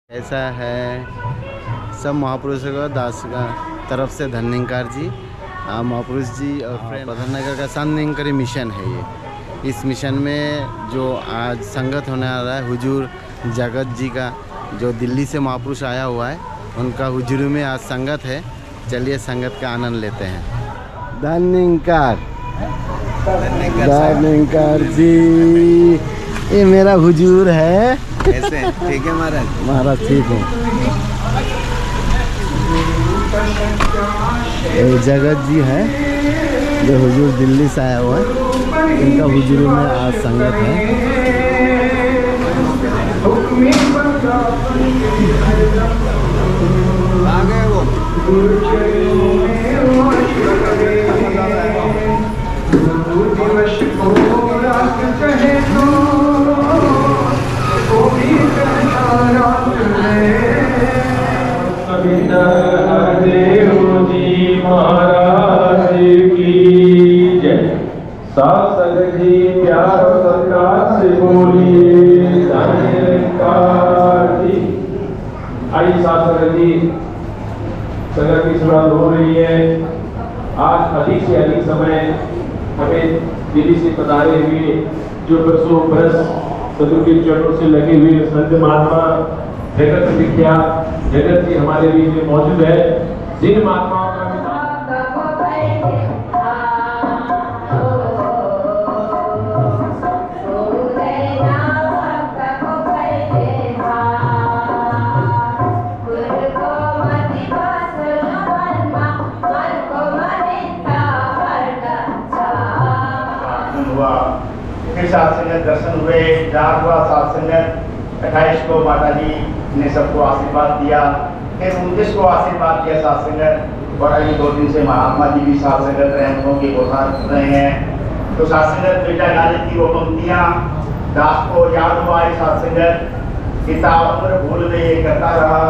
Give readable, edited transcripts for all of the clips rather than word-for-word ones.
ऐसा है सब महापुरुषों का दास का तरफ से धन्यकार जी, महापुरुष जी और प्रधाननगर का शांतिकारी मिशन है ये। इस मिशन में जो आज संगत होने आ रहा है हुजूर जगत जी का, जो दिल्ली से महापुरुष आया हुआ है, उनका हुजूरी में आज संगत है। चलिए संगत का आनंद लेते हैं। धन्यकार जी, ये मेरा हुजूर है। कैसे ठीक है महाराज? महाराज ठीक है। ये जगत जी है जो हुजूर दिल्ली से आया हुआ है, इनका हुजूरी में आज संगत है। आ गए वो। महाराज की जय। शासक जी प्यार सत्कार से बोलिए धन्यकार जी। आई शासक जी, संगत की शुरुआत हो रही है। आज अधिक से अधिक समय हमें दिल्ली से पधारे हुए जो बरसों बरस सदगुरु के चरणों से लगे हुए संत महात्मा जगत विख्यात जगत जी हमारे बीच में मौजूद है। जिन महात्माओं का हुआ, फिर सत्संग दर्शन हुए, जाग हुआ सत्संग। 28 को माता जी ने सबको आशीर्वाद दिया, फिर 29 को आशीर्वाद दिया सत्संग, और अभी 2 दिन से महात्मा जी भी सत्संग रहमतों की बौछार कर रहे हैं। तो सत्संग बेटा गालिब की वो पंक्तियाँ दास को याद हुआ। सत्संग पिता उम्र भूल में करता रहा,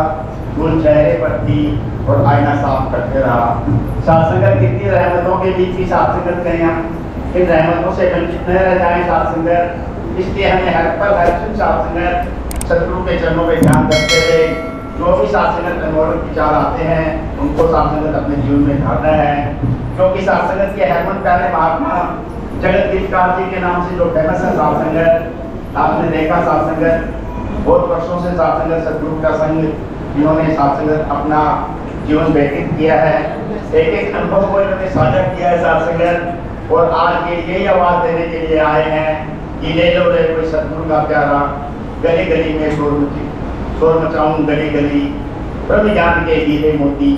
धूल चेहरे पर थी और आईना साफ करते रहा। सत्संग कितनी रहमतों के बीच की सत्संग करें हम, इन रहमतों से वंचित न रह जाए सत्संग। इसलिए हमें हर पल हर क्षण सत्संग सतगुरु के चरणों में ध्यान करते हुए जो भी सत्संग अनमोलक विचार आते हैं उनको सत्संग अपने जीवन में ढालना है। क्योंकि सत्संग के हेमंत प्यारे महात्मा जगत गिरकार जी के नाम से जो फेमस है सत्संग, आपने देखा सत्संग बहुत वर्षों से सत्संग सतगुरु का संग जिन्होंने सत्संग अपना जीवन व्यतीत किया है, एक एक अनुभव को इन्होंने साझा किया है सत्संग। और आज ये यही आवाज देने के लिए आए हैं कि ले लो रे कोई सतगुरु का प्यारा, गली गली में शोर मचाऊं गली गली, ब्रह्म ज्ञान के हीरे मोती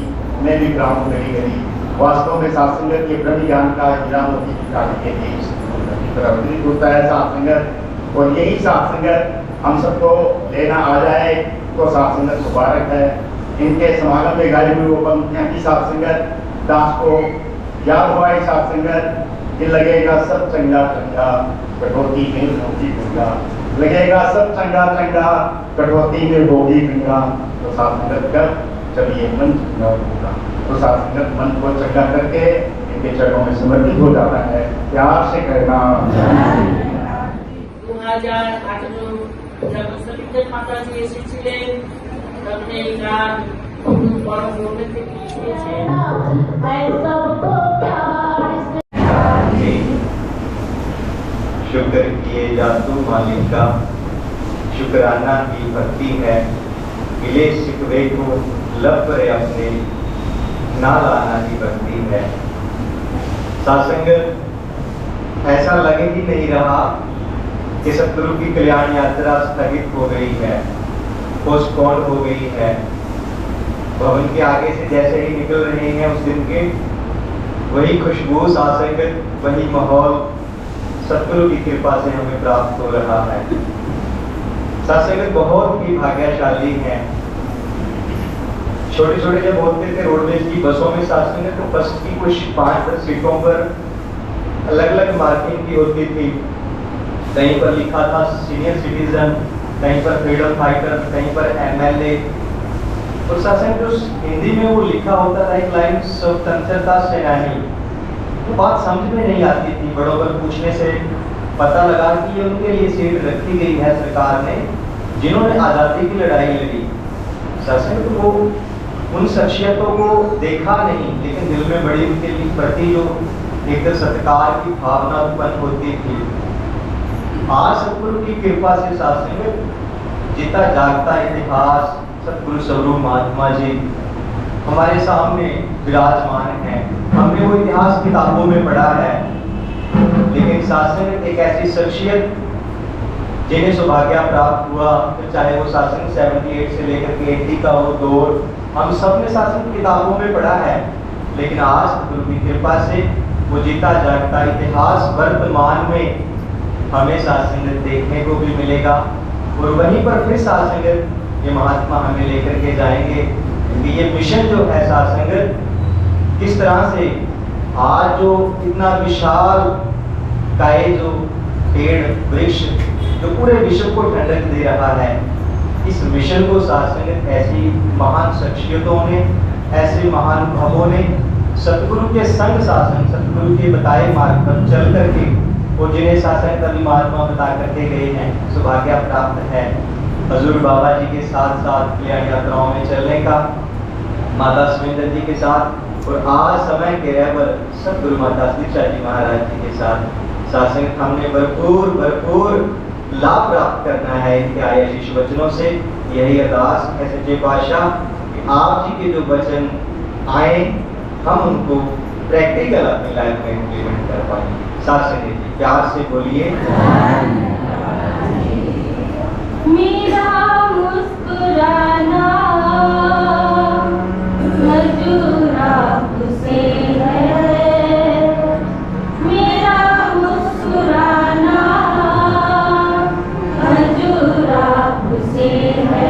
मैं भी ग्राम गली गली। वास्तव में सत्संग के ब्रह्म ज्ञान का हीरा मोती निकालने के लिए होता है सत्संग। और यही सत्संग हम सबको लेना आ जाए तो सत्संग मुबारक है। इनके समागम में गाई हुई वो पंक्तियां की सत्संग दास को याद हुआ। सत्संग लगेगा सब चंगा चंगा, कटौती में होगी गंगा, लगेगा सब चंगा चंगा, कटौती में होगी गंगा। तो सत्संग कर चलिए मन चंगा होगा। तो सत्संग मन को चंगा करके इनके चरणों में समर्पित हो जाता है। प्यार से कहना माताजी এসেছিলেন তখন এই গান বড় গৌরবে লিখেছেন। शुक्र किए जातू मालिक का, शुक्राना की भक्ति है। मिले शिकवे को लब पर अपने ना लाना की भक्ति है। सत्संग ऐसा लगे ही नहीं रहा कि सतगुरु की कल्याण यात्रा स्थगित हो गई है, पोस्टपोन हो गई है। भवन के आगे से जैसे ही निकल रहे हैं उस दिन के, वही खुशबू सत्संग, वही माहौल सतगुरु की कृपा से हमें प्राप्त हो रहा है। सत्संग बहुत ही भाग्यशाली है। छोटे छोटे जब होते थे रोडवेज की बसों में सत्संग, तो बस की कुछ 5-10 सीटों पर अलग अलग मार्किंग की होती थी। कहीं पर लिखा था सीनियर सिटीजन, कहीं पर फ्रीडम फाइटर, कहीं पर MLA। और सत्संग जो हिंदी में वो लिखा होता था एक लाइन स्वतंत्रता सेनानी, तो बात समझ में नहीं आती थी। बड़ों पर पूछने से पता लगा कि ये उनके लिए सीट रखी गई है सरकार ने, जिन्होंने आज़ादी की लड़ाई लड़ी। सत्संग तो वो उन शख्सियतों को देखा नहीं, लेकिन दिल में बड़ी उनके प्रति जो एक सत्कार की भावना उत्पन्न होती थी। आज सतगुरु की कृपा से सत्संग में जीता जागता इतिहास सतगुरु स्वरूप महात्मा जी हमारे सामने विराजमान है। हमने वो इतिहास किताबों में पढ़ा है, लेकिन सत्संग एक ऐसी शख्सियत जिन्हें सौभाग्य प्राप्त हुआ, तो चाहे वो सत्संग 78 से लेकर के 80 का वो दौर, हम सब ने सत्संग किताबों में पढ़ा है, लेकिन आज गुरु की कृपा से वो जीता जागता इतिहास वर्तमान में हमें सत्संग देखने को भी मिलेगा। और वहीं पर फिर सत्संग ये महात्मा हमें लेकर के जाएंगे कि ये मिशन जो है सत्संग किस तरह से आज जो इतना विशाल काय जो पेड़ वृक्ष जो पूरे विश्व को ठंडक दे रहा है, इस मिशन को सत्संग ऐसी महान शख्सियतों ने, ऐसे महान भवों ने सतगुरु के संग सत्संग, सतगुरु के बताए मार्ग पर चल करके और जिन्हें सत्संग कभी महात्मा बता करके गए हैं, सौभाग्य प्राप्त है हजूर बाबा जी के साथ साथ कल्याण यात्राओं में चलने का, माता सुमिंदर जी के साथ, और आज समय के रहबर सतगुरु माता दीक्षा जी महाराज जी के साथ सत्संग हमने भरपूर लाभ प्राप्त करना है इनके आए शीश वचनों से। यही अरदास है सच्चे पातशाह कि आप जी के जो वचन आए हम उनको प्रैक्टिकल अपनी लाइफ में इम्प्लीमेंट कर पाए। सत्संग जी प्यार से बोलिए। मेरा मुस्कुराना हजूर आपसे है, मेरा मुस्कुराना हजूर आपसे है,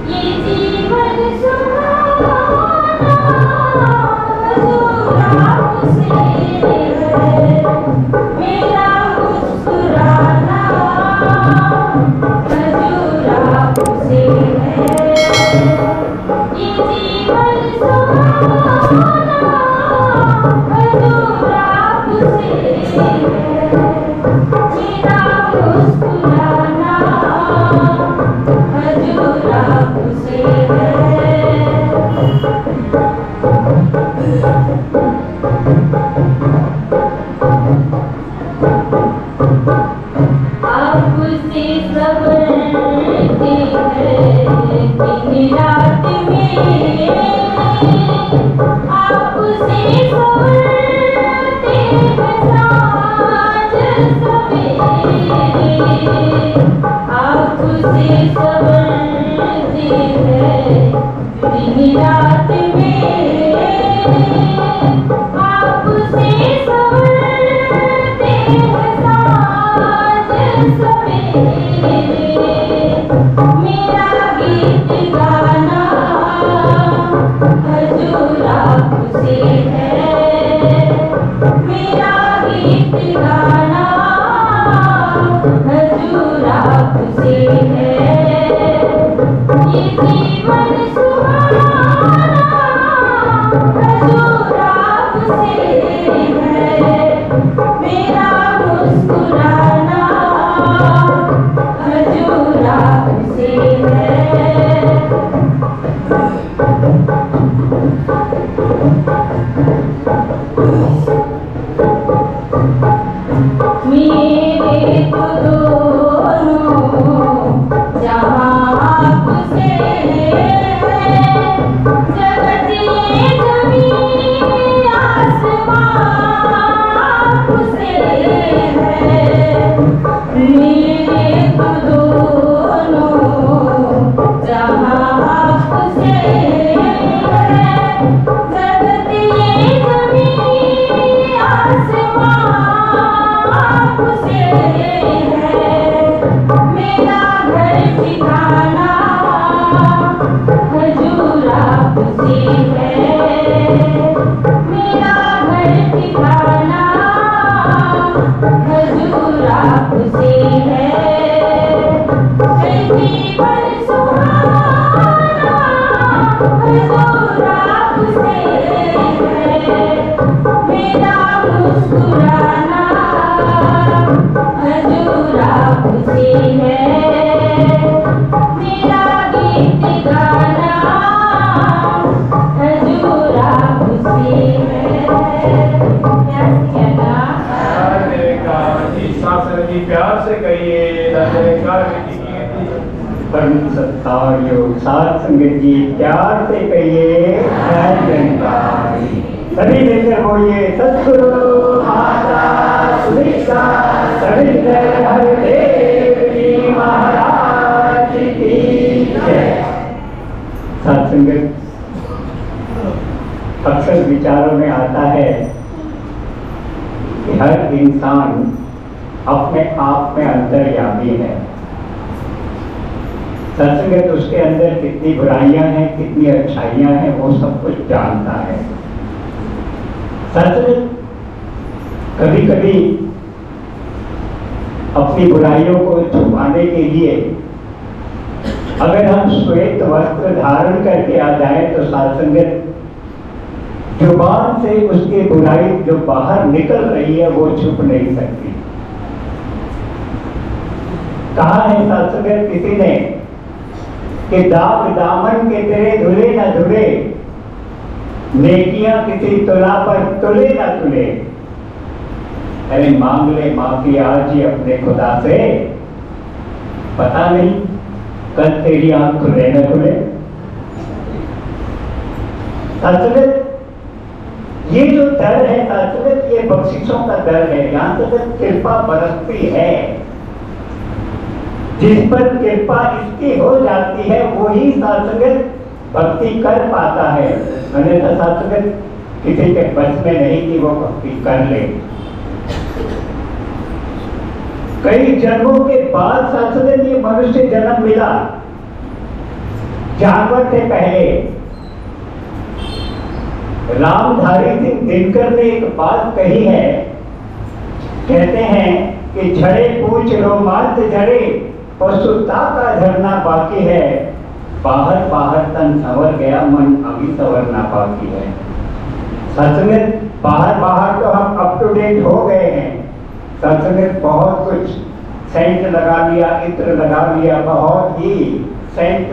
ये जीवन सुहाना हजूर आपसे है, मेरा मुस्कुराना हजूर आपसे है, ये जीवन सुहाना हजूर आपसे है, मेरा मुस्कुराना हजूर आपसे है। आपसे संवरते हैं दिन रात में, आपसे संवरते हैं साँझ सवेरे, आपसे संवरते हैं दिन रात में, आपसे संवरते हैं साँझ सवेरे, मेरा गीत गाना हजूर आपसे है, मेरा गीत गाना हजूर आपसे है, ये जीवन सुहाना हजूर आपसे है, मेरा मुस्कुराना हजूर आपसे है। मेरे तो दोनों जहाँ आपसे है, जगत ये ज़मीन आसमान आपसे है, मेरे तो दोनों जहाँ आपसे है, जगत ये ज़मीन आसमान आपसे है, मेरा घर ठिकाना हजूर आपसे है, मेरा घर ठिकाना हजूर आपसे है, जीवन सुहाना हजूर आपसे है, मेरा मुस्कुराना हजूर आपसे है, मेरा गीत साथ संगत जी प्यार से कहिए जयकार की परम सत्कार योग साथ संगत जी प्यार से कहिए जयकार। सभी मिलकर बोलिए सतगुरु माता सुदीक्षा सविंदर हरदेव जी महाराज की जय। साथ संगत अक्सर विचारों में आता है कि हर इंसान अपने आप में अंतर्यामी है। सत्संगत उसके अंदर कितनी बुराइयां हैं कितनी अच्छाइयां हैं वो सब कुछ जानता है। सत्संगत कभी कभी अपनी बुराइयों को छुपाने के लिए अगर हम श्वेत वस्त्र धारण करके आ जाए तो सत्संगत जुबान से उसकी बुराई जो बाहर निकल रही है वो छुप नहीं सकती। कहा है सत्संगत किसी ने कि दाग दामन के तेरे धुले न धुले, नेकियां किसी तुला पर तुले न तुले। अरे मांग ले माफी आज ही अपने खुदा से, पता नहीं कल तेरी आंख खुले न खुले। सत्संगत ये जो दर है सत्संगत ये बख्शिशों का दर है। यहाँ सत्संगत कृपा बरसती है। जिस पर कृपा इसकी हो जाती है वही सत्संगत भक्ति कर पाता है। अन्यथा सत्संगत किसी के बस में नहीं कि वो भक्ति कर ले। कई जन्मों के बाद सत्संगत ये मनुष्य जन्म मिला। जानवर से पहले रामधारी सिंह दिनकर ने एक बात कही है। कहते हैं कि झड़े पूछ रोमांच झड़े पशुता का झरना बाकी है, बाहर बाहर तन संवर गया मन अभी संवरना बाकी है। सत्संगत बाहर बाहर तो हम अप टू डेट हो गए हैं। सत्संगत बहुत कुछ सेंट लगा लिया, इत्र लगा लिया, बहुत ही सेंट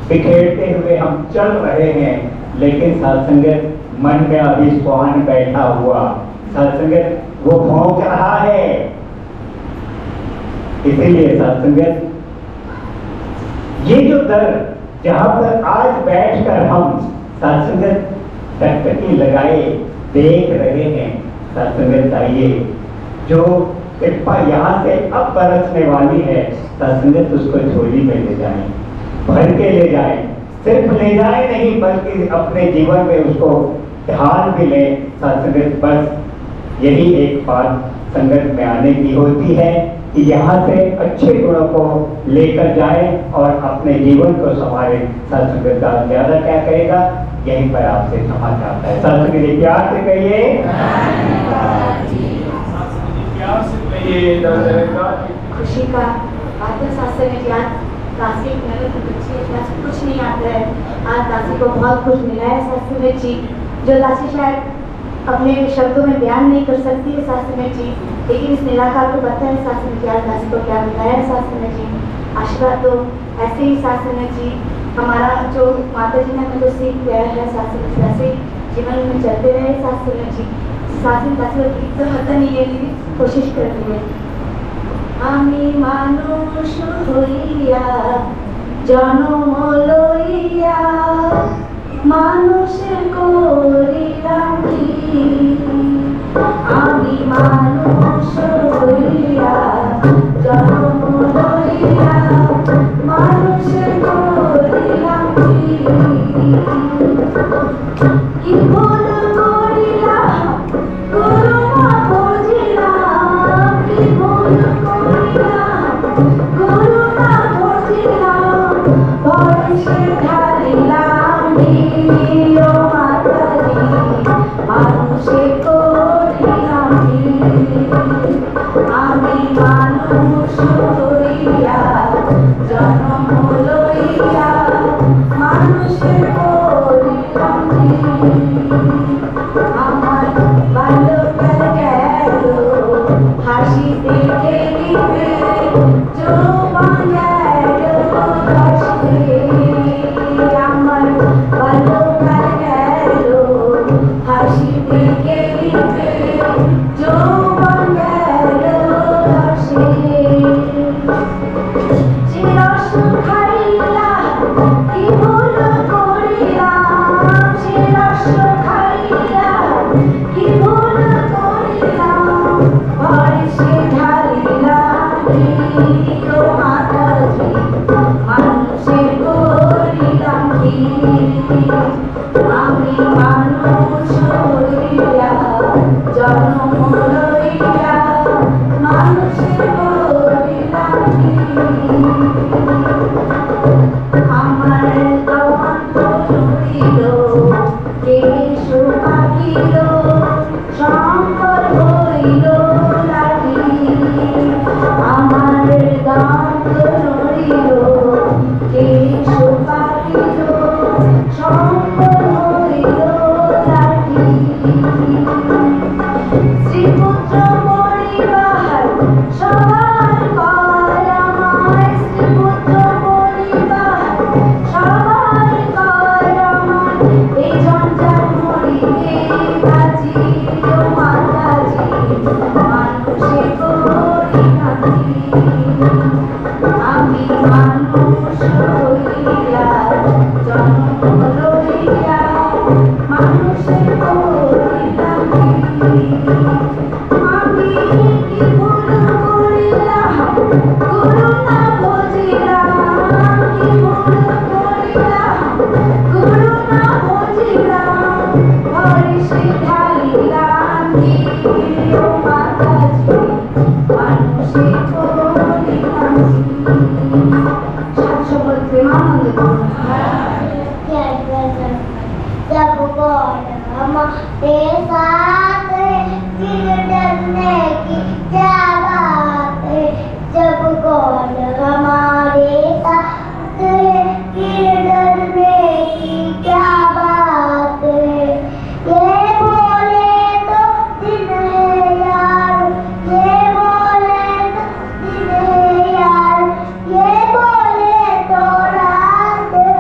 बिखेरते हुए हम चल रहे हैं। लेकिन सत्संगत मन में अभी स्वान बैठा हुआ, सत्संगत वो भौंक रहा है। इसीलिए सत्संगत ये जो दर जहां पर आज बैठकर हम सत्संगत टकटकी लगाए देख रहे हैं, सत्संगत आइए जो कृपा यहाँ से अब बरसने वाली है, सत्संगत उसको झोली में ले जाए, भर के ले जाए। सिर्फ ले जाए नहीं बल्कि अपने जीवन में उसको ध्यान भी ले। सत्संगत बस यही एक बात संगत में आने की होती है कि यहाँ से अच्छे गुणों को लेकर जाए और अपने जीवन को संभाले। सत्संगत का ज्यादा क्या कहेगा, यहीं पर आपसे क्षमा चाहता है। सत्संगत प्यार से कहिए, प्यार से कहिए जयकार। खुशी का बात है सत्संग आज दासी मेरे को कुछ नहीं आता है। आज दासी को बहुत कुछ मिला है सत्संग जी, जो दासी शायद अपने शब्दों में बयान नहीं कर सकती है सत्संग जी, लेकिन इस निराकार को पता है सत्संग जी आज दासी को क्या मिला है। सत्संग जी आशीर्वाद तो ऐसे ही सत्संग जी हमारा जो माता जी ने हमें तो सीख दिया है सत्संग जी वैसे जीवन में चलते रहे। सत्संग जी सत्संग दासी गीत तो पता नहीं है लेकिन कोशिश कर रही है। আমি মানুষ হইয়া জনম লইয়া মানুষের করিলাম কি, আমি মানুষ হইয়া জনম লইয়া মানুষের করিলাম কি ভুল করিলাম করুণা বুঝিলাম, কি ভুল করুণা বুঝিলাম, বয়সে ঢালিলাম দিও মাতারি মানুষে করিলাম আমি মানুষ হইয়া জন্ম লইয়া মানুষে করিলাম আমার বাল্যকাল গেল হাসিতে গেলিবে যৌবন গেল হাসিতে, আমার বাল্যকাল গেল হাসিতে গেলিবে যৌবন গেল হাসিতে। ও মাতাজি মানুষের করিলাম কি আমি মানুষ হইয়া জন্ম লইয়া মানুষের করিলাম কি আমার কণ্ঠ রইল কেশু পাখিল শঙ্কর হইল লাঠি আমার দাঁত রইল কেশু পাখিল শঙ্কর হইল লাঠি শ্রীপুত্র পরিবার সবার কয় আমায় শ্রীপুত্র পরিবার সবার কয় আমায় এই ঝঞ্ঝার মরিতে বাজি ও মাতাজি মানুষে করি নাচি আমি মানুষ হইয়া জন্ম লইয়া মানুষে করি নাচি আমি কি ভুল করিলাম গুরু না বুঝিলাম কি ভুল করিলাম গুরু না বুঝিলাম হরিষে ঢালিলাম কি ও মাতাজি মানুষে করিলাম সাতশো প্রেমানন্দ जब कौन हमारे साथ फिर डरने की क्या बात है जब कौन हमारे साथ फिर डरने की क्या बात है ये बोले तो दिन है यार ये बोले तो दिन है यार ये बोले तो रात है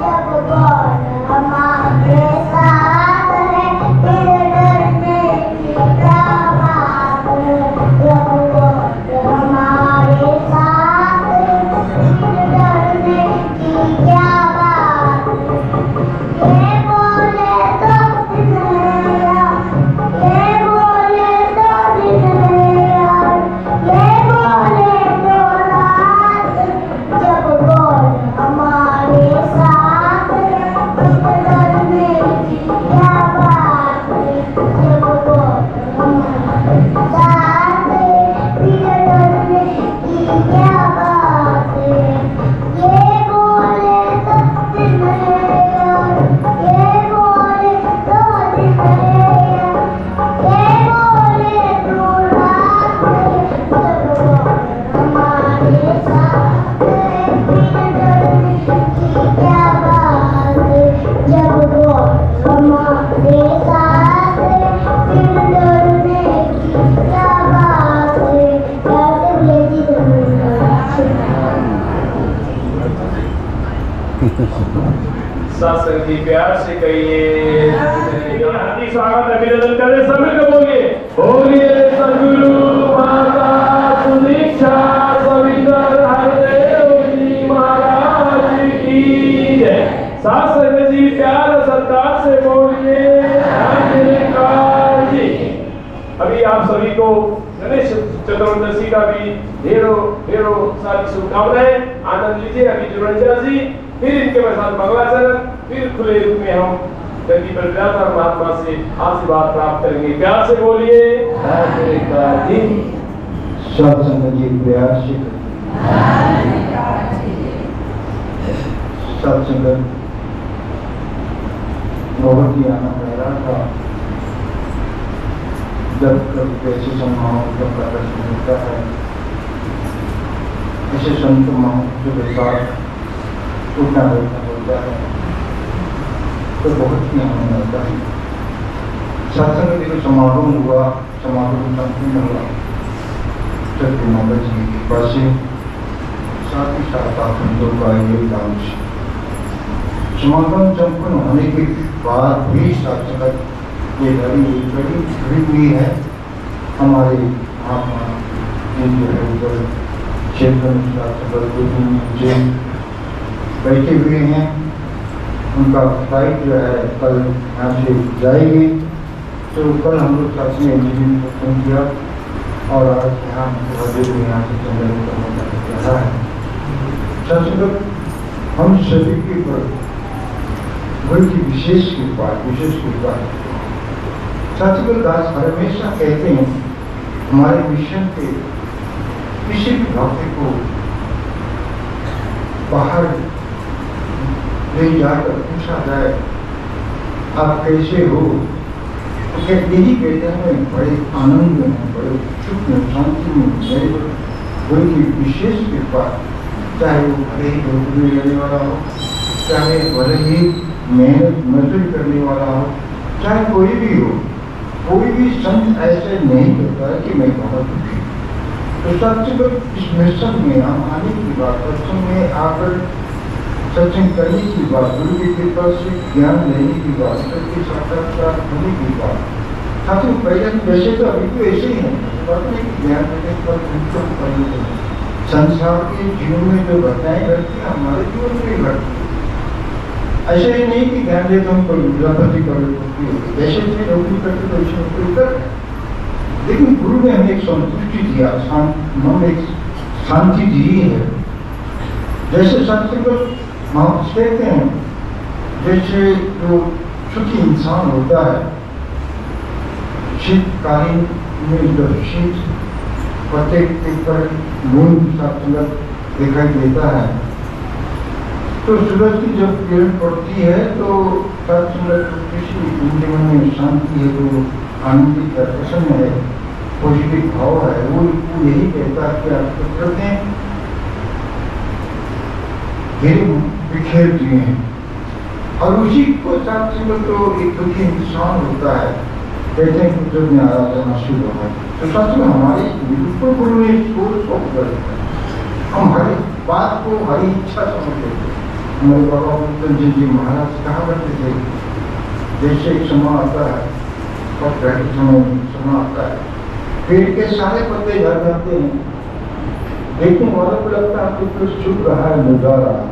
जब कौन हमारे साथ है फिर डरने की क्या बात है जब कौन हमारे साथ है फिर डरने की क्या बात है ये बोले तो दिन है यार ये बोले तो दिन है यार ये बोले तो रात जब कौन हमारे साथ है फिर डरने की क्या बात है जब कौन हमारे साथ है फिर डरने की क्या बात है ये बोले तो दिन है यार ये बोले तो दिन है यार ये बोले तो रात है जब कौन हमारे साथ है फिर डरने की क्या बात है जब कौन हमारे साथ है फिर डरने की क्या बात है याद लेती सत्संग की प्यार से कहिए हार्दिक स्वागत अभिनंदन करें सभी को बोलिए सदगुरु माता सुदीक्षा सवितर हरदेव जी महाराज की जय सत्संग जी प्यार और सत्कार से बोलिए धन्यकार जी। अभी आप सभी को गणेश चतुर्दशी का भी ढेरों ढेरों सारी शुभकामनाएं। आनंद लीजिए। अभी जुड़ंजा जी फिर इनके साथ मंगलाचरण फिर खुले रूप में हम गति प्रदाता महात्मा से आशीर्वाद प्राप्त करेंगे। प्यार से बोलिए धन्यकार जी। सत्संग जी प्यार से सत्संग बहुत ही आनंद आ रहा था जब कभी ऐसे समारोह का दर्शन मिलता है ऐसे संत महापुरुषों के साथ उठना बैठना होता है तो बहुत ही आनंद आता है। सत्संग के जो समारोह हुआ समारोह संपूर्ण हुआ सत्य माता जी के पास से साथ ही साथ आप संतों का योगदान समागम संपन्न होने के बाद भी सत्संग ये घड़ी हुई है। हमारे महात्मा जो है उधर क्षेत्र में बैठे हुए हैं, उनका फ्लाइट जो है कल यहाँ से जाएगी। तो कल हम लोग साथ में इंजीनियरिंग किया और आज यहाँ वजह में यहाँ से चंद्र रहा है। सचमुच हम सभी के ऊपर बड़ी विशेष कृपा है। सचमुच दास हमेशा कहते हैं हमारे मिशन के किसी भी भक्त को बाहर ले जाकर पूछा जाए आप कैसे हो, तो यही कहते हैं बड़े आनंद में, बड़े सुख में, शांति में, बड़ी विशेष कृपा। चाहे वो भले ही नौकरी लेने वाला हो, चाहे भले ही मेहनत मजदूरी करने वाला हो, चाहे कोई भी हो, कोई भी संत ऐसे नहीं करता है कि मैं बहुत दुखी। तो सत्संग इस मिशन में हम आने की बात, सत्संग में आकर सत्संग करने की बात, गुरु की कृपा से ज्ञान लेने की बात, सबके साक्षात्कार होने की बात। साथियों पहले वैसे तो अभी तो ऐसे ही है, ज्ञान लेने पर संसार के जीवन में जो घटनाएं घटती है हमारे जीवन में घटती है। ऐसे ही नहीं कि ज्ञान ले तो हम विद्यापति कर जैसे नौकरी करते तो ऐसे नौकरी कर, लेकिन गुरु ने हमें एक संतुष्टि दिया, मन एक शांति दी है। जैसे संस्कृत महापुरुष कहते हैं, जैसे जो सुखी इंसान होता है, शीतकालीन में जब शीत पत्ते के पर मून संगत दिखाई देता है, तो सूरज की जब किरण पड़ती है तो सत्संगत किसी जीवन में शांति है, तो आनंदित है, प्रसन्न है, पॉजिटिव भाव है, वो यही कहता है कि आप प्रकृति बिखेर दिए हैं। और उसी को सत्संग तो एक दुखी इंसान होता है, कहते हैं कि जब में आराधना शुरू हो तो सच में हमारी बिल्कुल गुरु ने सोच को बदल दिया। हम हर बात को हरी इच्छा समझ लेते। हमारे बाबा बुद्ध जी महाराज कहा करते थे, जैसे एक समय आता है और समय आता है, पेड़ के सारे पत्ते झड़ जाते हैं, देखने वालों को लगता है कि कुछ छुप रहा है, मुझा रहा है।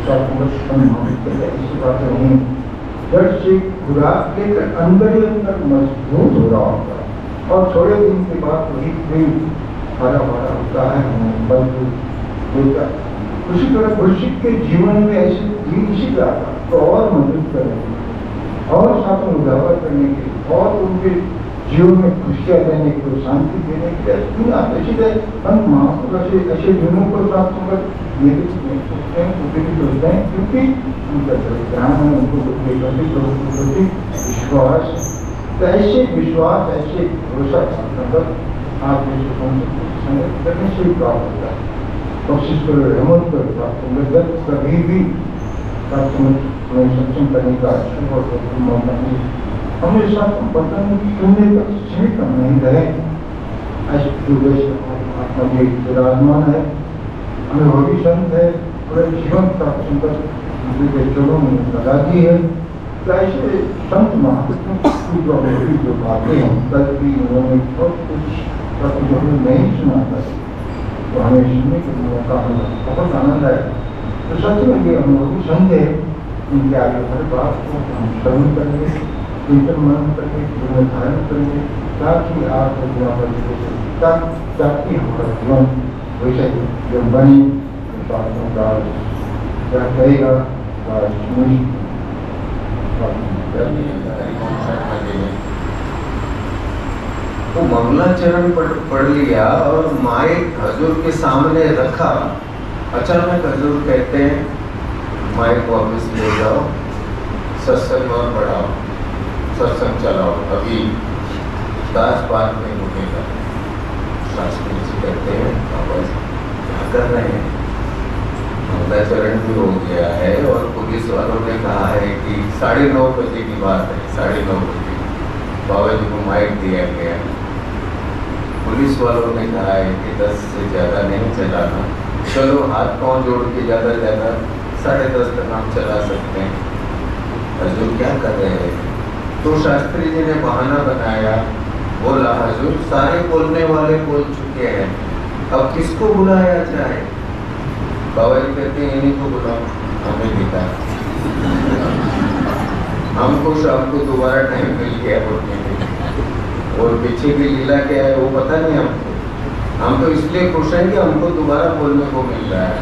ऐसी बातें नहीं, जड़ से खुराक लेकर अंदर ही अंदर मजबूत हो रहा होता है और थोड़े दिन के बाद वही पेड़ हरा भरा होता है, मजबूत होता है। उसी तरह भविष्य के जीवन में ऐसे दिन इसी तरह तो और मदद करने और साथ में उजागर करने के और उनके जीवन में खुशियाँ देने को, शांति देने के लिए इसीलिए हम महापुरुष ऐसे दिनों को प्राप्त होकर सोचते हैं, क्योंकि उनका ध्यान है, उनको विश्वास, तो ऐसे विश्वास, ऐसे भरोसा आप संगत करने से ही प्राप्त होता है। कोशिश करो हेमंत कर प्राप्त होंगे, कभी भी प्राप्त सत्संग करने का शुभ मौका नहीं, हमेशा बर्तन सुनने तक सीमित नहीं रहे। ऐसे आत्मा जी विराजमान है, अनुभवी संत है, पूरे जीवन का संकट उनके चरणों में लगा दी है। तो ऐसे संत महापुरुषों की जो बातें हैं, कल भी उन्होंने बहुत कुछ जो नहीं सुना था, तो हमें सुनने के मौका हमें बहुत आनंद आया। तो सच में ये अनुभवी संत है, उनके आगे हर बात को हम श्रवण करेंगे, कीर्तन मनन करके जीवन धारण करेंगे, ताकि आप ताकि हमारा जीवन वैसे जो बनी बातों का क्या कहेगा तो मंगलाचरण पढ़ लिया और माइक हजूर के सामने रखा। अचानक हजूर कहते हैं माइक वापस ले जाओ, सत्संग और बढ़ाओ, सत्संग चलाओ, अभी दास पार्क में रुकेगा। शास्त्री जी कहते हैं बाबा क्या कर रहे हैं, मंगलाचरण भी हो गया है और पुलिस वालों ने कहा है कि 9:30 बजे की बात है, 9:30 बजे बाबा जी को माइक दिया गया। पुलिस वालों ने कहा है कि 10 से ज़्यादा नहीं चलाना, चलो हाथ पाँव जोड़ के ज़्यादा 10:30 तक हम चला सकते हैं। हजूर क्या कर रहे हैं? तो शास्त्री जी ने बहाना बनाया, बोला हजूर सारे बोलने वाले बोल चुके हैं, अब किसको बुलाया जाए? बाबा जी कहते हैं इन्हीं को बुलाओ, हमें दिखा, हमको शाम को दोबारा टाइम मिल गया बोलने के। और पीछे की लीला क्या है वो पता नहीं हमको। हम तो इसलिए खुश हैं कि हमको दोबारा बोलने को मिल रहा है।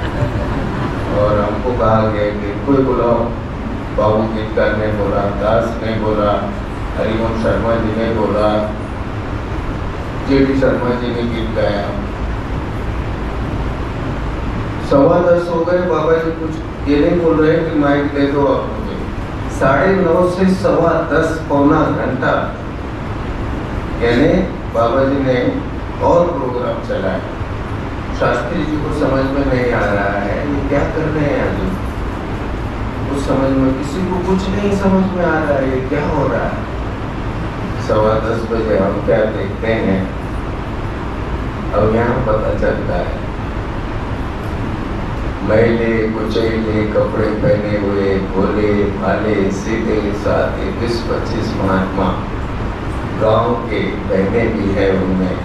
और हमको कहा गया कि कोई बुलाओ, बाबू गीतकार ने बोला, दास ने बोला, हरिओम शर्मा जी ने बोला, जेडी शर्मा जी ने गीत गाया। 10:15 हो गए, बाबा जी कुछ ये नहीं बोल रहे कि माइक दे दो आप मुझे। 9:30 से 10:15 पौना घंटा यानी बाबा जी ने और प्रोग्राम चलाया। शास्त्री जी को समझ में नहीं आ रहा है ये क्या कर रहे हैं अभी, कुछ समझ में, किसी को कुछ नहीं समझ में आ रहा है ये क्या हो रहा है। 10:15 बजे हम क्या देखते हैं, अब यहाँ पता चलता है मैले कुचैले कपड़े पहने हुए भोले भाले सीधे साधे 20-25 महात्मा गांव के बहने भी है, उनमें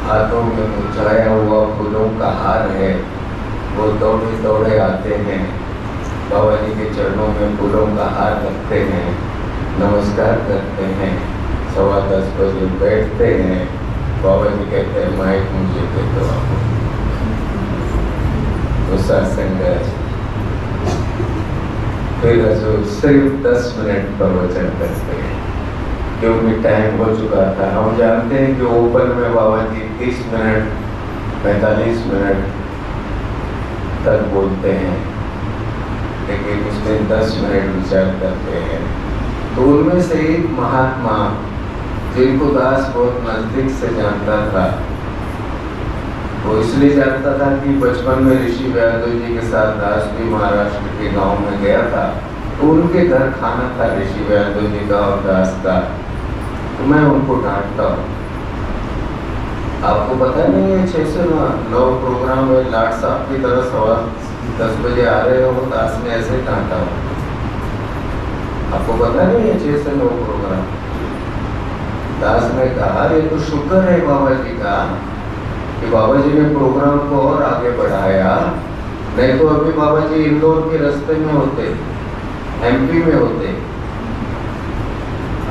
हाथों में मुरझाया हुआ फूलों का हार है। वो दौड़े दौड़े आते हैं, बाबा जी के चरणों में फूलों का हार रखते हैं, नमस्कार करते हैं। 10:15 बजे बैठते हैं, बाबा जी कहते हैं माइक मुझे दे दो आपको। तो सत्संग फिर हजूर सिर्फ 10 मिनट प्रवचन करते हैं क्योंकि टाइम हो चुका था। हम जानते हैं कि ओपन में बाबा जी 30 मिनट 45 मिनट तक बोलते हैं, लेकिन उसमें 10 मिनट विचार करते हैं। तो उनमें से एक महात्मा जिनको दास बहुत नजदीक से जानता था, वो इसलिए जानता था कि बचपन में ऋषि व्यास जी के साथ दास भी महाराष्ट्र के गांव में गया था, तो उनके घर खाना था ऋषि व्यास जी का और दास का। तो मैं उनको डांटता हूँ, आपको पता नहीं है 6 से 9 प्रोग्राम में लाट साहब की तरह 10:15 बजे आ रहे हो, दास ने ऐसे डांटा हो। आपको पता नहीं है 6 से 9 प्रोग्राम। दास ने कहा ये तो शुक्र है बाबा जी का कि बाबा जी ने प्रोग्राम को और आगे बढ़ाया, नहीं तो अभी बाबा जी इंदौर के रास्ते में होते, MP में होते।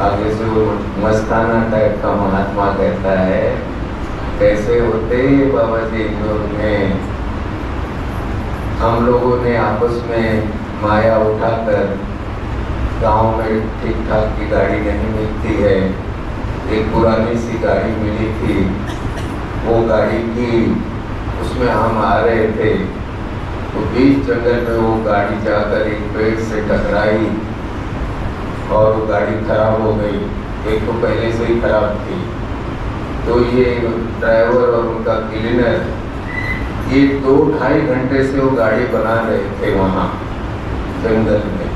आगे से वो मस्ताना टाइप का महात्मा कहता है कैसे होते बाबा जी इंदौर में। हम लोगों ने आपस में माया उठाकर, गांव में ठीक ठाक की गाड़ी नहीं मिलती है, एक पुरानी सी गाड़ी मिली थी, वो गाड़ी की उसमें हम आ रहे थे, तो बीच जंगल में वो गाड़ी जाकर एक पेड़ से टकराई और वो गाड़ी खराब हो गई। एक तो पहले से ही खराब थी, तो ये ड्राइवर और उनका क्लीनर ये 2-2.5 घंटे से वो गाड़ी बना रहे थे वहाँ जंगल में।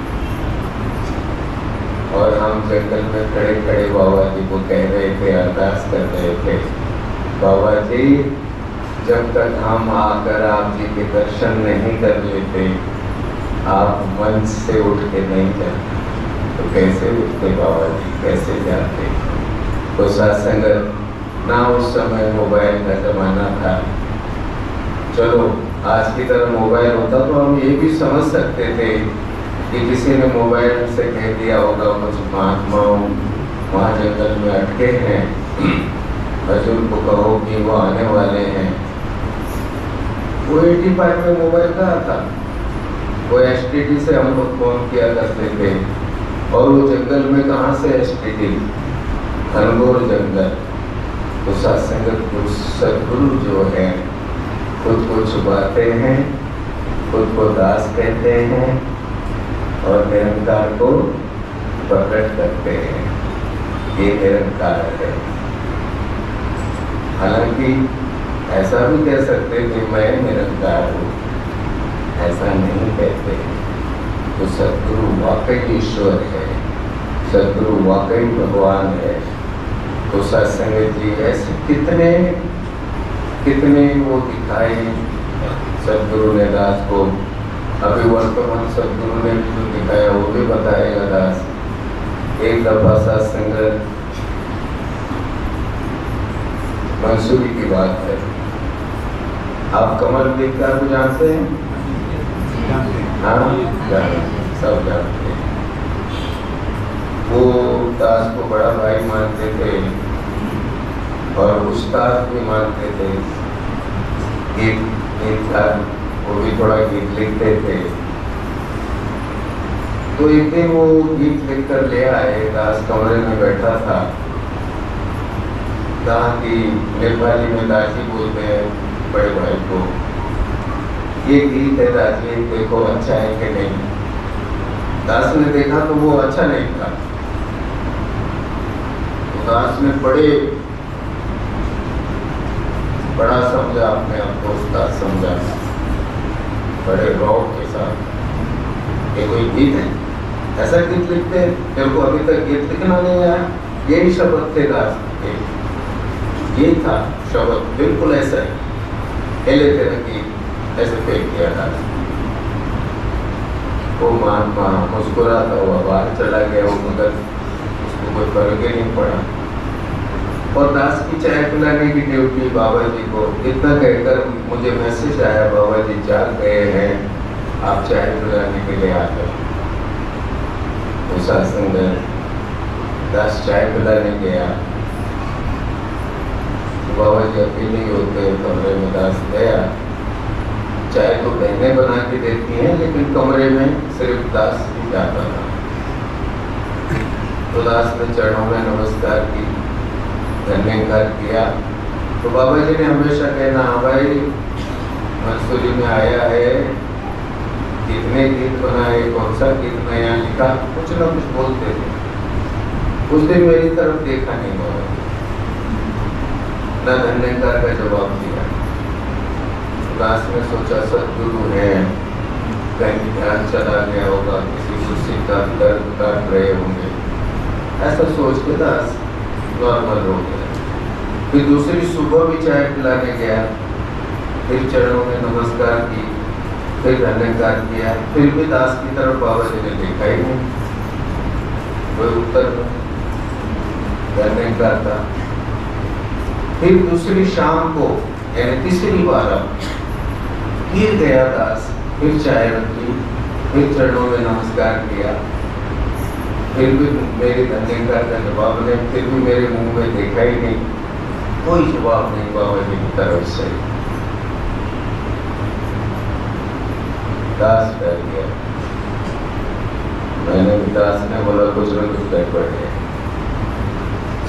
और हम जंगल में खड़े खड़े बाबा जी को कह रहे थे, अरदास कर रहे थे, बाबा जी जब तक हम आकर आप जी के दर्शन नहीं कर लेते, आप मंच से उठ के नहीं जाते। तो कैसे उठते बाबा जी, कैसे जाते। तो सत्संग ना उस समय मोबाइल का जमाना था। चलो आज की तरह मोबाइल होता तो हम ये भी समझ सकते थे कि किसी ने मोबाइल से कह दिया होगा कुछ महात्मा वहाँ जंगल में अटके हैं, हजूर को कहो कि वो आने वाले हैं। वो 85 में मोबाइल कहा था, वो STD से हम लोग फोन किया करते थे। और वो जंगल में कहाँ से STD, घनघोर जंगल। तो सत्संग सदगुरु जो है खुद को छुपाते हैं, खुद को दास कहते हैं और निरंकार को प्रकट करते हैं। ये निरंकार है। हालांकि ऐसा भी कह सकते कि मैं निरंकार हूँ, ऐसा नहीं कहते। तो सदगुरु वाकई ईश्वर है, सदगुरु वाकई भगवान है। तो सत्संग जी ऐसे कितने कितने वो दिखाए सदगुरु ने दास को। अभी वर्तमान सदगुरु ने जो दिखाया वो भी बताएगा दास। एक दफा सत्संग मंसूरी की बात है। आप कमल दीपकार को जानते हैं? हाँ, सब जानते हैं। वो दास को बड़ा भाई मानते थे। और उस्ताद भी मानते थे। गीत था, वो भी थोड़ा गीत लिखते थे। तो एक दिन वो गीत लिखकर ले आए, दास कमरे में बैठा था। कहा कि नेपाली में दासी बोलते हैं बड़े भाई को, ये गीत है दासी, देखो अच्छा है कि नहीं। दास ने देखा तो वो अच्छा नहीं था। तो दास ने बड़ा समझा अपने आप को, उस्ताद समझा, बड़े रौब के साथ। ये कोई गीत है? ऐसा गीत लिखते हैं? तेरे को अभी तक गीत लिखना नहीं आया? यही शब्द थे दास के, ये था शब्द, बिल्कुल ऐसा है। हिले तेरे गीत ऐसे फेंक दिया दास। वो महात्मा मुस्कुराता हुआ बाहर चला गया, वो मगर उसको कोई फर्क ही नहीं पड़ा। और दास की चाय पिलाने की ड्यूटी बाबा जी को, इतना कहकर मुझे मैसेज आया, बाबा जी जाग गए हैं, आप चाय पिलाने के लिए आ गए। उस आसन में दास चाय पिलाने गया। तो बाबा जी अकेले ही होते, कमरे में दास गया। चाय तो बहनें बना के देती हैं, लेकिन कमरे में सिर्फ दास ही जाता था। तो दास ने चरणों में नमस्कार की, धन्यवाद किया। तो बाबा जी ने हमेशा कहना, हाँ भाई मंसूरी में आया है, कितने गीत बनाए, कौन सा गीत नया लिखा, कुछ ना कुछ बोलते थे। उस दिन मेरी तरफ देखा नहीं बाबा जी, ना धन्यवाद का जवाब दिया। दास ने सोचा सदगुरु है, कहीं ध्यान चला गया होगा, किसी कुर्सी का दर्द काट रहे होंगे, ऐसा सोच के दास नॉर्मल हो गया। फिर दूसरी सुबह भी चाय पिलाने गया, फिर चरणों में नमस्कार की, फिर धन्यवाद किया। फिर भी दास की तरफ बाबा जी ने देखा ही नहीं, कोई उत्तर नहीं, धन्यवाद था। फिर दूसरी शाम को, यानी तीसरी बार फिर गया दास, फिर चाय रखी, फिर चरणों में नमस्कार किया। फिर भी मेरे धन्यवाद का जवाब नहीं, फिर भी मेरे मुंह में देखा ही नहीं, कोई जवाब नहीं बाबा जी की तरफ से। दास डर गया। मैंने भी, दास ने बोला कुछ न कुछ गड़बड़ है,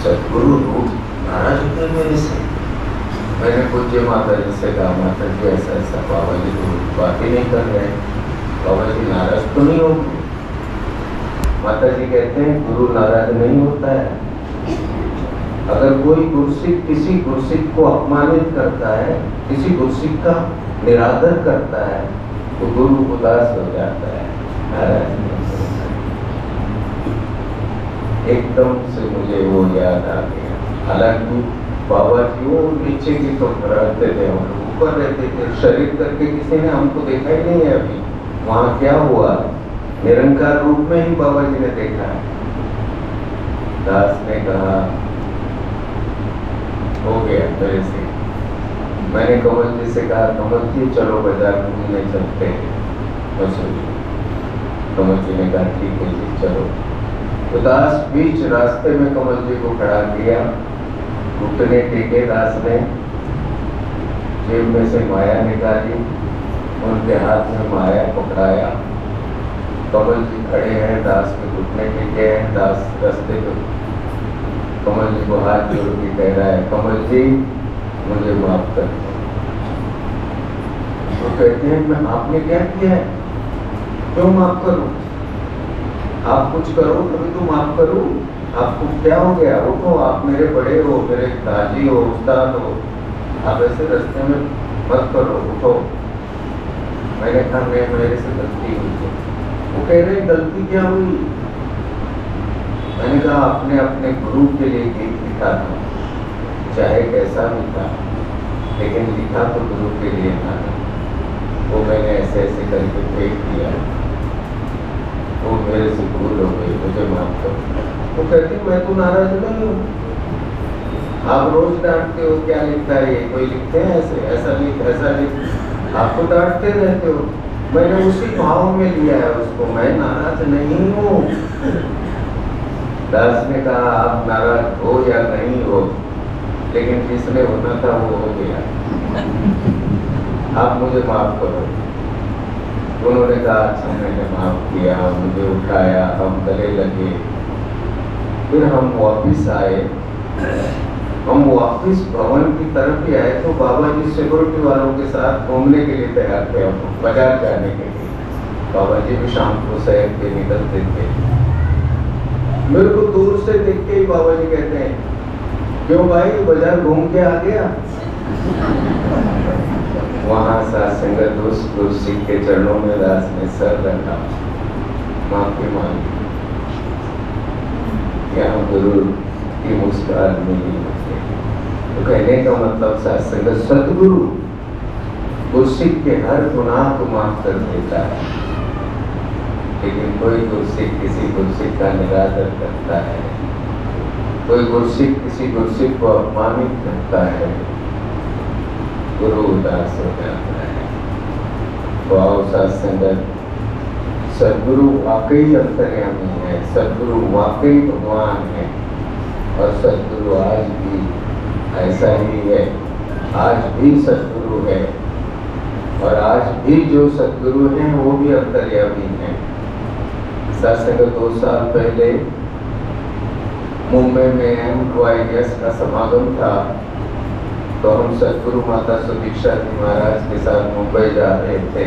सदगुरु रूठ नाराज होते मेरे से। मैंने पूज्य माता जी से कहा, माता जी ऐसा ऐसा, बाबा जी तो बात ही नहीं कर रहे, बाबा जी नाराज तो नहीं होंगे? माता जी कहते हैं गुरु नाराज नहीं होता है। अगर कोई गुरसिक किसी गुरसिक को अपमानित करता है, किसी गुरसिक का निरादर करता है, तो गुरु उदास हो जाता है, नाराज नहीं होता। एकदम से मुझे वो याद आ गया। हालांकि बाबा जी वो नीचे की तो रहते थे, हम लोग ऊपर रहते थे, शरीर करके किसी ने हमको देखा ही नहीं है अभी। वहाँ क्या हुआ, निरंकार रूप में ही बाबा जी ने देखा है। दास ने कहा हो गया मेरे से। मैंने कमल जी से कहा, कमल जी चलो बाजार घूमने चलते हैं। कमल जी ने कहा ठीक है जी चलो। तो दास बीच रास्ते में कमल जी को खड़ा किया, घुटने टेके दास ने, जेब में से माया निकाली, उनके हाथ में माया पकड़ाया। कमल जी खड़े हैं, दास के घुटने टेके हैं। दास रास्ते पे कमल जी को हाथ जोड़ के कह रहा है, कमल जी मुझे माफ कर दो। वो कहते हैं मैं आपने क्या किया है, क्यों माफ करूं? आप कुछ करो तभी तो माफ करूं। आपको क्या हो गया, उठो, आप मेरे बड़े हो, मेरे दादी हो, उस्ताद हो, आप ऐसे रास्ते में मत करो, उठो। मैंने कहा मेरे से गलती हुई है। वो कह रहे गलती क्या हुई? मैंने कहा आपने अपने गुरु के लिए गीत लिखा था, चाहे कैसा भी था, लेकिन लिखा तो गुरु के लिए था। वो मैंने ऐसे ऐसे करके फेंक दिया, वो मेरे से भूल हो गई, मुझे माफ करो। वो कहती मैं तो नाराज नहीं हूँ, आप रोज डांटते हो, क्या लिखता है ये, कोई लिखते हैं ऐसे, ऐसा लिख ऐसा लिख, आप तो डांटते रहते हो। मैंने उसी भाव में लिया है उसको, मैं नाराज नहीं हूँ। दास ने कहा आप नाराज हो या नहीं हो, लेकिन जिसने होना था वो हो गया। आप मुझे माफ करो। उन्होंने कहा अच्छा मैंने माफ किया, मुझे उठाया, हम गले लगे। फिर हम वापिस आए। हम वापिस भवन की तरफ ही आए तो बाबा जी सिक्योरिटी वालों के साथ घूमने के लिए तैयार थे, हम बाजार जाने के लिए। बाबा जी भी शाम को सैर के निकलते थे। मेरे को दूर से देख के ही बाबा जी कहते हैं क्यों भाई बाजार घूम के आ गया? वहां साथ संगत उस गुरु सिंह के चरणों में दास ने सर रखा, माफी मांगी। यहाँ गुरु की मुस्कान मिली। तो कहने का मतलब साथ संगत सदगुरु गुरसिख के हर गुनाह को माफ कर देता है, लेकिन कोई गुरसिख किसी गुरसिख का निरादर करता है, कोई गुरसिख किसी गुरसिख को अपमानित करता है, गुरु उदास हो जाता है। तो आओ साथ संगत, सदगुरु वाकई अंतर्यामी है, सदगुरु वाकई भगवान है। और सदगुरु आज भी ऐसा ही है, आज भी सदगुरु है। और आज भी जो सदगुरु हैं वो भी अंतर्यामी हैं। सत्संग 2 साल पहले मुंबई में MYS का समागम था, तो हम सदगुरु माता सुदीक्षा जी महाराज के साथ मुंबई जा रहे थे।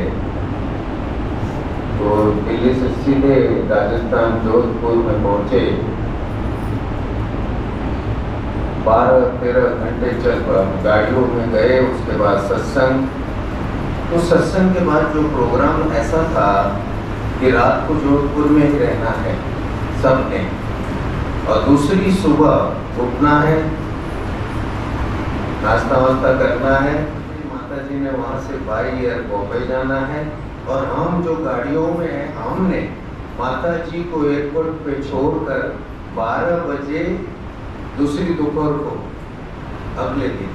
तो दिल्ली से सीधे राजस्थान जोधपुर में पहुंचे। 12-13 घंटे चल गाड़ियों में गए। उसके बाद सत्संग। तो सत्संग के बाद जो प्रोग्राम ऐसा था कि रात को जोधपुर में ही रहना है सबने, और दूसरी सुबह उठना है, नाश्ता वास्ता करना है। माता जी ने वहाँ से बाई एयर बॉम्बे जाना है, और हम जो गाड़ियों में हैं हमने माता जी को एयरपोर्ट पे छोड़कर 12 बजे दूसरी दोपहर को अगले दिन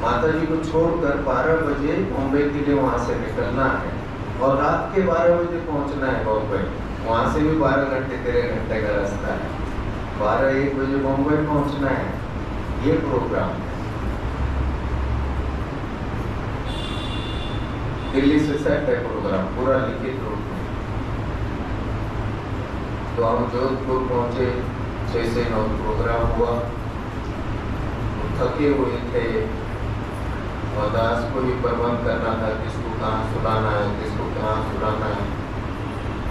माता जी को छोड़कर 12 बजे बॉम्बे के लिए वहाँ से निकलना है, और रात के 12 बजे पहुँचना है बॉम्बे। वहाँ से भी 12 घंटे 13 घंटे का रास्ता है। 12-1 बजे बॉम्बे पहुँचना है। ये प्रोग्राम है। दिल्ली से सेट है प्रोग्राम पूरा लिखित रूप में। तो हम जोधपुर पहुँचे, 6 से 9 प्रोग्राम हुआ। तो थके हुए थे, और दास को भी प्रबंध करना था, किसको कहाँ सुलाना है, किसको कहाँ सुलाना है।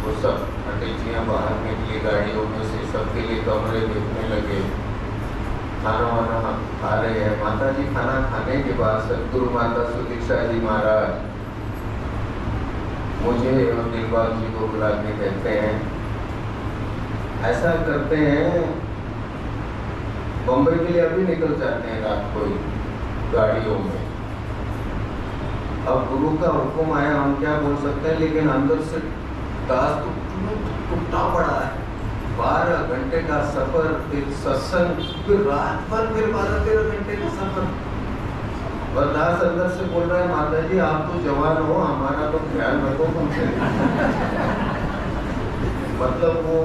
वो सब अटैचियाँ बाहर निकली गाड़ियों में से, सबके लिए कमरे देखने लगे। खाना वाना खा रहे हैं। माता जी खाना खाने के बाद सदगुरु माता सुदीक्षा जी महाराज मुझे और दिलबाग जी को बुला के कहते हैं, ऐसा करते हैं बम्बई के लिए अभी निकल जाते हैं रात को गाड़ियों में। अब गुरु का हुक्म आया, हम क्या बोल सकते हैं, लेकिन अंदर से दास तो टूटा पड़ा है। 12 घंटे का सफर, फिर सत्संग, फिर रात भर, फिर 12-13 घंटे का सफर। और दास अंदर से बोल रहा है, माता जी आप तो जवान हो, हमारा तो ख्याल रखो कम से मतलब वो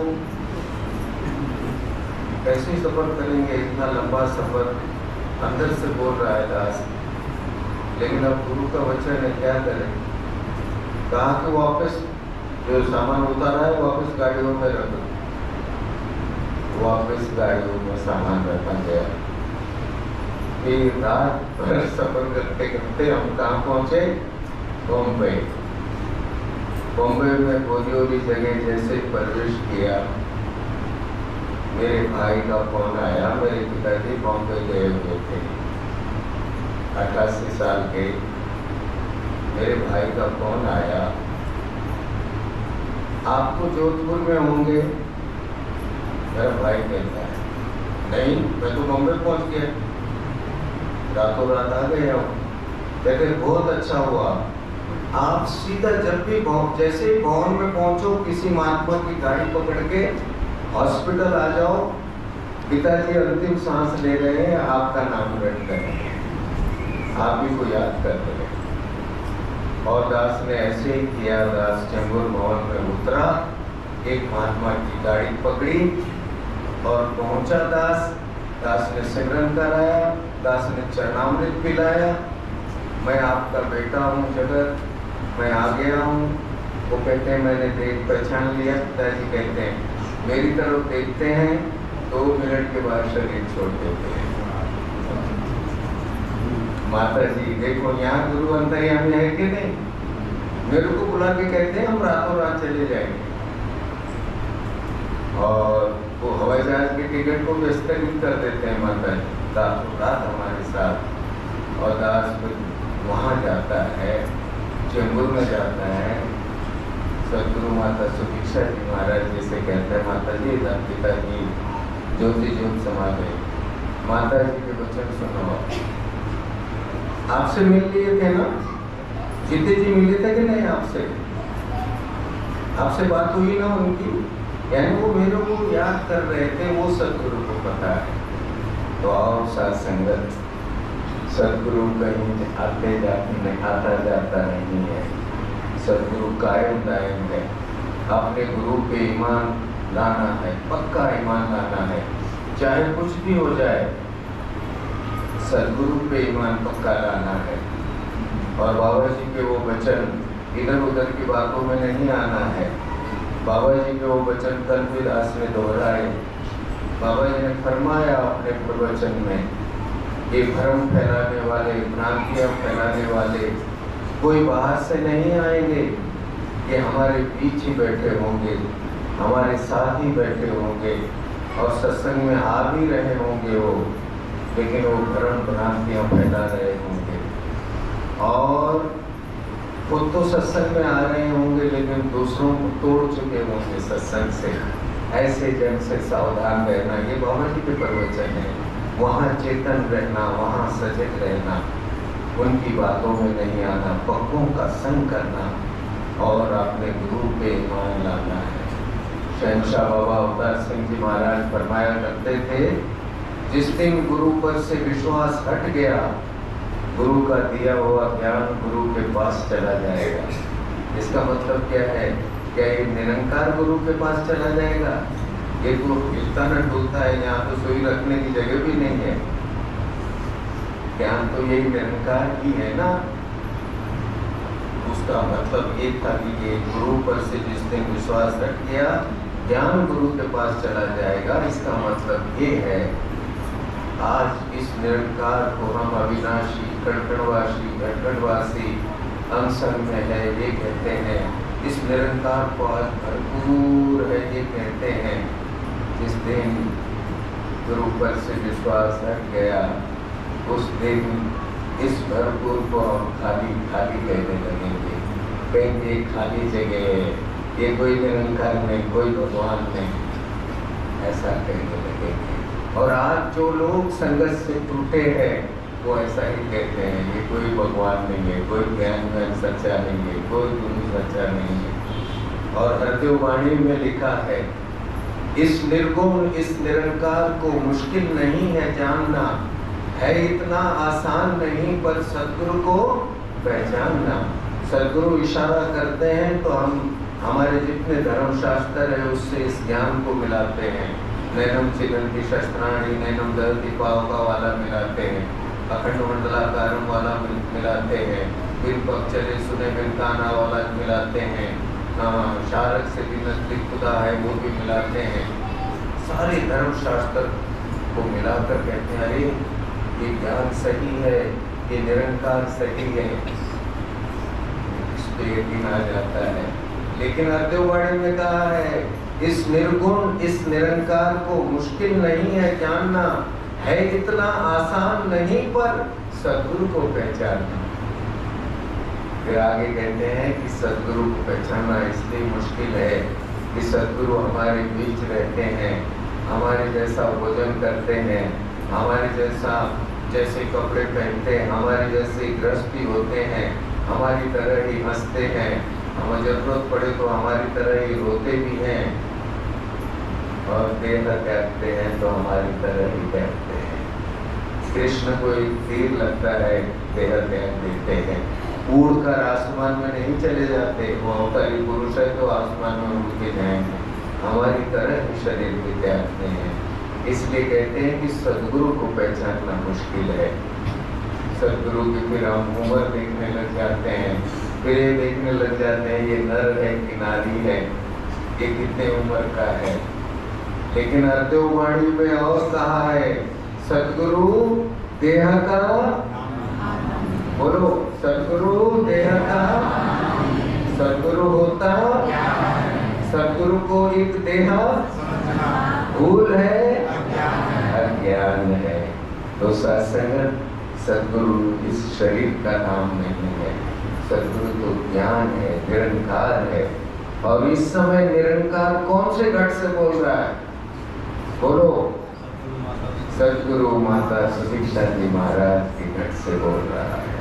कैसे सफर करेंगे, इतना लंबा सफर, अंदर से बोल रहा है दास। लेकिन अब गुरु का वचन है, क्या करें। कहा कि वापस जो सामान उतारा है वापस गाड़ियों में रखो। वापस गाड़ियों में सामान रखा गया। फिर रात भर सफर करते करते हम कहाँ पहुँचे, बॉम्बे। बॉम्बे में बोरी जगह जैसे प्रवेश किया, मेरे भाई का फोन आया। मेरे पिताजी बॉम्बे गए हुए थे, 88 साल के। मेरे भाई का फोन आया, आप तो जोधपुर में होंगे। मेरा भाई कहता है, नहीं मैं तो बॉम्बे पहुंच गया, रातों रात आ गया हूँ। कहते बहुत अच्छा हुआ, आप सीधा जब भी जैसे ही भवन में पहुंचो, किसी महात्मा की गाड़ी पकड़ के हॉस्पिटल आ जाओ। पिताजी अंतिम सांस ले रहे हैं, आपका नाम रट करेंगे, आप ही को याद कर रहे हैं। और दास ने ऐसे ही किया। दास चंगुर भवन में उतरा, एक महात्मा की गाड़ी पकड़ी और पहुंचा दास। दास ने सिमरन कराया, दास ने चरणामृत पिलाया। मैं आपका बेटा हूँ जगत, मैं आ गया हूँ। वो कहते हैं मैंने देख पहचान लिया। पिताजी कहते हैं मेरी तरफ देखते हैं, 2 मिनट के बाद शरीर छोड़ देते हैं। माता जी देखो यहाँ गुरु अंतर्यामी है कि नहीं? मेरे को बुला के कहते हैं हम रातों रात चले जाएंगे, और वो हवाई जहाज के टिकट को भी स्थगित कर देते हैं माता जी, रातों रात हमारे साथ। और दास वहाँ जाता है, चेंबूर में जाता है। सदगुरु माता सुभिक्षा जी महाराज जी से कहते हैं माता जी पिताजी ज्योति ज्योत समा गए, माता जी के वचन सुनो। आपसे मिल लिए थे ना? जीते जी मिले थे कि नहीं आपसे? आपसे बात हुई ना उनकी? यानी वो मेरे को याद कर रहे थे, वो सदगुरु को पता है। तो आओ साथ संगत, सदगुरु कहीं आते जाते नहीं, आता जाता नहीं है। सदगुरु कायम दायम है। अपने गुरु पे ईमान लाना है, पक्का ईमान लाना है, चाहे कुछ भी हो जाए। सदगुरु पे ईमान पक्का लाना है। और बाबा जी के वो वचन, इधर उधर की बातों में नहीं आना है। बाबा जी के वो वचन कलवीदास ने दोहराए। बाबा जी ने फरमाया अपने प्रवचन में, ये भ्रम फैलाने वाले, भ्रांतियाँ फैलाने वाले कोई बाहर से नहीं आएंगे, ये हमारे बीच ही बैठे होंगे, हमारे साथ ही बैठे होंगे, और सत्संग में आ भी रहे होंगे वो, लेकिन वो भ्रम भ्रांतियाँ फैला रहे होंगे। और खुद तो सत्संग में आ रहे होंगे, लेकिन दूसरों को तोड़ चुके होंगे सत्संग से। ऐसे जन से सावधान रहना, ये बाबा जी के प्रवचन है। वहाँ चेतन रहना, वहाँ सजग रहना, उनकी बातों में नहीं आना, पक्कों का संग करना, और अपने गुरु पे ईमान लाना है। शहंशाह बाबा अवतार सिंह जी महाराज फरमाया करते थे, जिस दिन गुरु पर से विश्वास हट गया, गुरु का दिया हुआ ज्ञान गुरु के पास चला जाएगा। इसका मतलब क्या है? क्या ये निरंकार गुरु के पास चला जाएगा? ये तो हिलता न डुलता है, यहाँ तो सोई रखने की जगह भी नहीं है। ज्ञान तो यही निरंकार ही है ना। उसका मतलब ये था कि ये गुरु पर से जिस दिन विश्वास रख गया, ज्ञान गुरु के पास चला जाएगा। इसका मतलब ये है, आज इस निरंकार को हम अविनाशी, कणकणवासी, घटघटवासी अंशं में है ये कहते हैं। इस निरंकार को आज भरपूर है ये कहते हैं। जिस दिन गुरु पर से विश्वास हट गया, उस दिन इस भरपूर को हम खाली खाली कहने लगेंगे। कहेंगे खाली जगह है, ये कोई निरंकार नहीं, कोई भगवान नहीं, ऐसा कहने लगेंगे। और आज जो लोग संगत से टूटे हैं, वो ऐसा ही कहते हैं, ये कोई भगवान नहीं है, कोई ज्ञान सच्चा नहीं है, कोई गुरु सच्चा नहीं है। और हरदेव वाणी में लिखा है, इस निर्गुण, इस निरंकार को मुश्किल नहीं है जानना, है इतना आसान नहीं, पर सद्गुरु को पहचानना। सद्गुरु इशारा करते हैं तो हम हमारे जितने धर्मशास्त्र है उससे इस ज्ञान को मिलाते हैं। नैनम चिदंती शस्त्राणी, नैनम दहती पावका वाला मिलाते हैं, अखंड मंडलाकारम वाला मिलाते हैं, फिर पग चले सुने मिलकाना वाला मिलाते हैं, शारक से भी नजदीक खुदा है वो भी मिलाते हैं। सारे धर्मशास्त्र को मिलाकर कहते हैं, अरे ये ज्ञान सही है, ये निरंकार सही है, इस पे यकीन आ जाता है। लेकिन हरदेववाणी में कहा है, इस निर्गुण, इस निरंकार को मुश्किल नहीं है जानना, है इतना आसान नहीं, पर सद्गुरु को पहचानना। फिर आगे कहते हैं कि सद्गुरु को पहचानना इसलिए मुश्किल है कि सद्गुरु हमारे बीच रहते हैं, हमारे जैसा भोजन करते हैं, हमारे जैसे कपड़े पहनते हैं, हमारे जैसे गृहस्थी होते हैं, हमारी तरह ही हंसते हैं, हमें जरूरत पड़े तो हमारी तरह ही रोते भी हैं, और देह त्यागते हैं तो हमारी तरह ही त्यागते हैं। कृष्ण को एक तीर लगता है, देह त्याग देते हैं, उड़कर आसमान में नहीं चले जाते, वो अवतारी पुरुष है तो आसमान में उड़ के जाएंगे, हमारी तरह ही शरीर को त्यागते हैं। इसलिए कहते हैं कि सदगुरु को पहचानना मुश्किल है। सदगुरु की फिर हम उम्र देखने लग जाते हैं, फिर ये देखने लग जाते हैं ये नर है कि नारी है, ये कितने उम्र का है। लेकिन अर्धवाणी में और कहा है सदगुरु देह का, बोलो सदगुरु देह का, सदगुरु होता, सदगुरु को एक देहा भूल है, अज्ञान है। तो सत्संग सदगुरु इस शरीर का नाम नहीं है, सदगुरु तो ज्ञान है, निरंकार है। और इस समय निरंकार कौन से घट से बोल रहा है, बोलो सदगुरु माता सुदीक्षा जी महाराज के घट से बोल रहा है।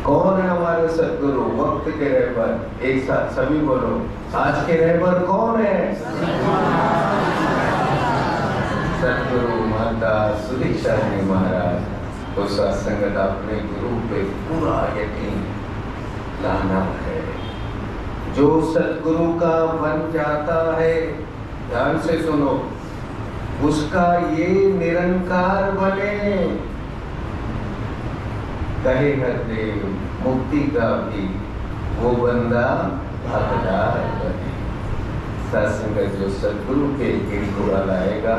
कौन है हमारे सदगुरु? वक्त के रहबर, एक साथ सभी बोलो, आज के रहबर कौन है? सदगुरु माता सुदीक्षा जी महाराज। तो सत्संगत अपने गुरु पे पूरा यकीन लाना है। जो सदगुरु का बन जाता है, ध्यान से सुनो, उसका ये निरंकार बने, कहे हरदेव मुक्ति का भी वो बंदा हकदार बने। सत्संग जो सदगुरु के गिरगुड़ा लाएगा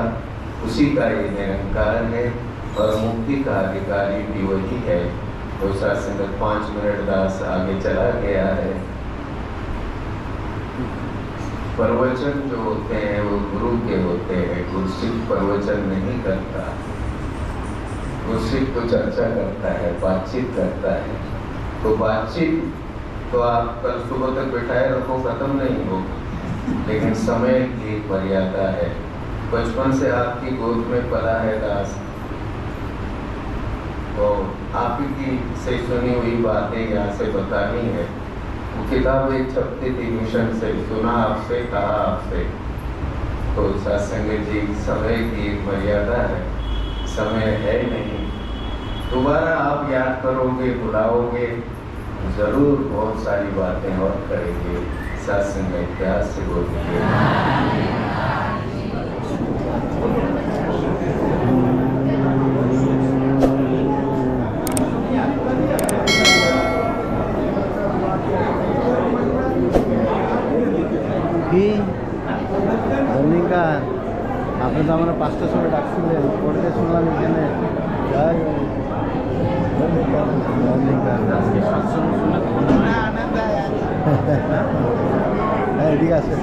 उसी का ये निरंकार है और मुक्ति का अधिकारी भी वही है। तो सत्संग 5 मिनट दास आगे चला गया है। प्रवचन जो होते हैं वो गुरु के होते हैं, गुरसिक प्रवचन नहीं करता, गुरसिक तो चर्चा करता है, बातचीत करता है। तो बातचीत तो आप कल सुबह तक बिठाए रखो, खत्म नहीं होगी, लेकिन समय की एक मर्यादा है। बचपन से आपकी गोद में पला है दास, तो आप की से सुनी हुई बातें यहाँ से बतानी है। वो किताब एक छपती थी मिशन से, सुना आपसे, कहा आपसे। तो सत्संग जी समय की एक मर्यादा है, समय है नहीं। दोबारा आप याद करोगे, बुलाओगे, जरूर बहुत सारी बातें और करेंगे। सत्संग इतिहास से बोलेंगे। ধন্যবাদ। আপনি তো আমরা 5টার সময় ডাকছিলেন, পড়তে শুনলাম এখানে। হ্যাঁ ঠিক আছে।